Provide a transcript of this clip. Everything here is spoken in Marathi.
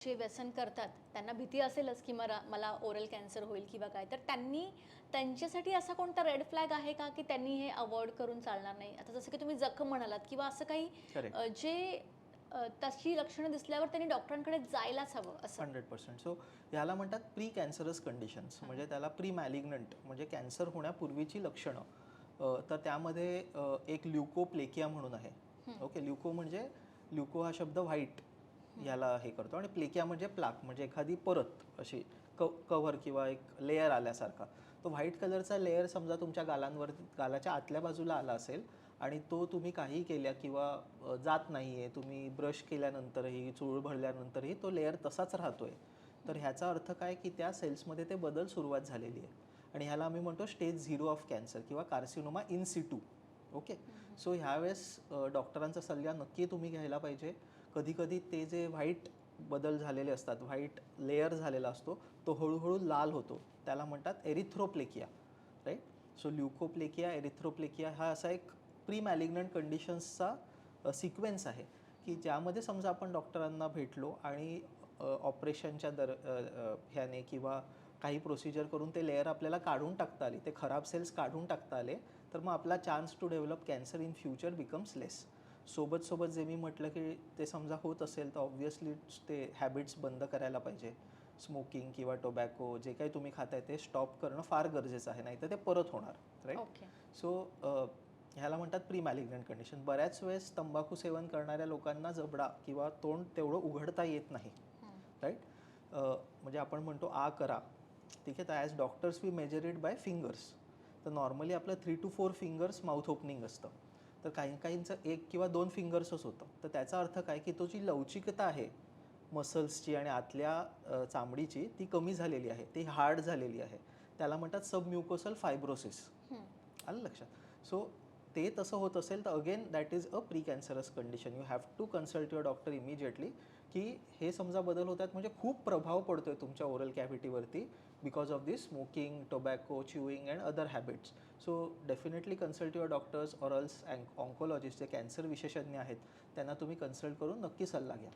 जे व्यसन करतात त्यांना भीती असेलच की मला ओरल कॅन्सर होईल किंवा काय, तर त्यांच्यासाठी असा कोणता रेड फ्लॅग आहे का की त्यांनी हे अवॉइड करून चालणार नाही? आता जसं की तुम्ही जखम म्हणालात किंवा असं काही जे तशी लक्षणं दिसल्यावर त्यांनी डॉक्टरांकडे जायलाच हवं असं? 100%. सो ह्याला म्हणतात प्री कॅन्सरस कंडिशन्स, म्हणजे त्याला प्री मॅलिग्नंट म्हणजे कॅन्सर होण्यापूर्वीची लक्षणं. तर त्यामध्ये एक ल्युकोप्लेकिया म्हणून आहे. ओके, ल्युको म्हणजे ल्युको हा शब्द व्हाईट याला हे करतो आणि प्लेकिया म्हणजे प्लाक, म्हणजे एखादी परत अशी कव्हर किंवा एक लेयर आल्यासारखा. तो व्हाईट कलरचा लेयर समजा तुमच्या गालाच्या आतल्या बाजूला आला असेल आणि तो तुम्ही काही केल्या किंवा जात नाही आहे, तुम्ही ब्रश केल्यानंतरही चूळ भरल्यानंतरही तो लेयर तसाच राहतो आहे, तर ह्याचा अर्थ काय की त्या सेल्समध्ये ते बदल सुरुवात झालेली आहे आणि ह्याला आम्ही म्हणतो स्टेज 0 ऑफ कॅन्सर किंवा carcinoma in Situ. Okay, so ह्यावेळेस डॉक्टरांचा सल्ला नक्की तुम्ही घ्यायला पाहिजे. कधीकधी ते जे व्हाईट बदल झालेले असतात, व्हाईट लेयर झालेला असतो, तो हळूहळू लाल होतो, त्याला म्हणतात एरिथ्रोप्लेकिया, राईट. सो ल्युकोप्लेकिया, एरिथ्रोप्लेकिया हा असा एक प्री मॅलिग्नंट कंडिशन्सचा सिक्वेन्स आहे की ज्यामध्ये समजा आपण डॉक्टरांना भेटलो आणि ऑपरेशनच्या ह्याने किंवा काही प्रोसिजर करून ते लेयर आपल्याला काढून टाकता आले, ते खराब सेल्स काढून टाकता आले, तर मग आपला chance to develop cancer in future becomes less. सोबत जे मी म्हटलं की ते समजा होत असेल तर ऑब्व्हियसली ते हॅबिट्स बंद करायला पाहिजे. स्मोकिंग किंवा टोबॅको जे काही तुम्ही खाताय ते स्टॉप करणं फार गरजेचं आहे, नाहीतर ते परत होणार, राईट. सो ह्याला म्हणतात प्री मॅलिग्नंट कंडिशन. बऱ्याच वेळेस तंबाखू सेवन करणाऱ्या लोकांना जबडा किंवा तोंड तेवढं उघडता येत नाही, राईट. म्हणजे आपण म्हणतो आ करा, ठीक आहे. तर as doctors we measure it by fingers. तर नॉर्मली आपलं 3 to 4 फिंगर्स माउथ ओपनिंग असतं, तर काहींचं 1 किंवा 2 फिंगर्सच होतं. तर त्याचा अर्थ काय की तो जी लवचिकता आहे मसल्सची आणि आतल्या चामडीची ती कमी झालेली आहे, ती हार्ड झालेली आहे. त्याला म्हणतात सबम्युकोसल फायब्रोसिस. आलं लक्षात. सो ते तसं होत असेल तर again that is a precancerous condition. You have to consult your doctor immediately की हे समजा बदल होत आहेत म्हणजे खूप प्रभाव पडतोय तुमच्या ओरल कॅव्हिटीवरती because of this smoking, tobacco, chewing and other habits. So definitely consult your doctors or oncologist जे कॅन्सर विशेषज्ञ आहेत त्यांना तुम्ही कन्सल्ट करून नक्की सल्ला घ्या.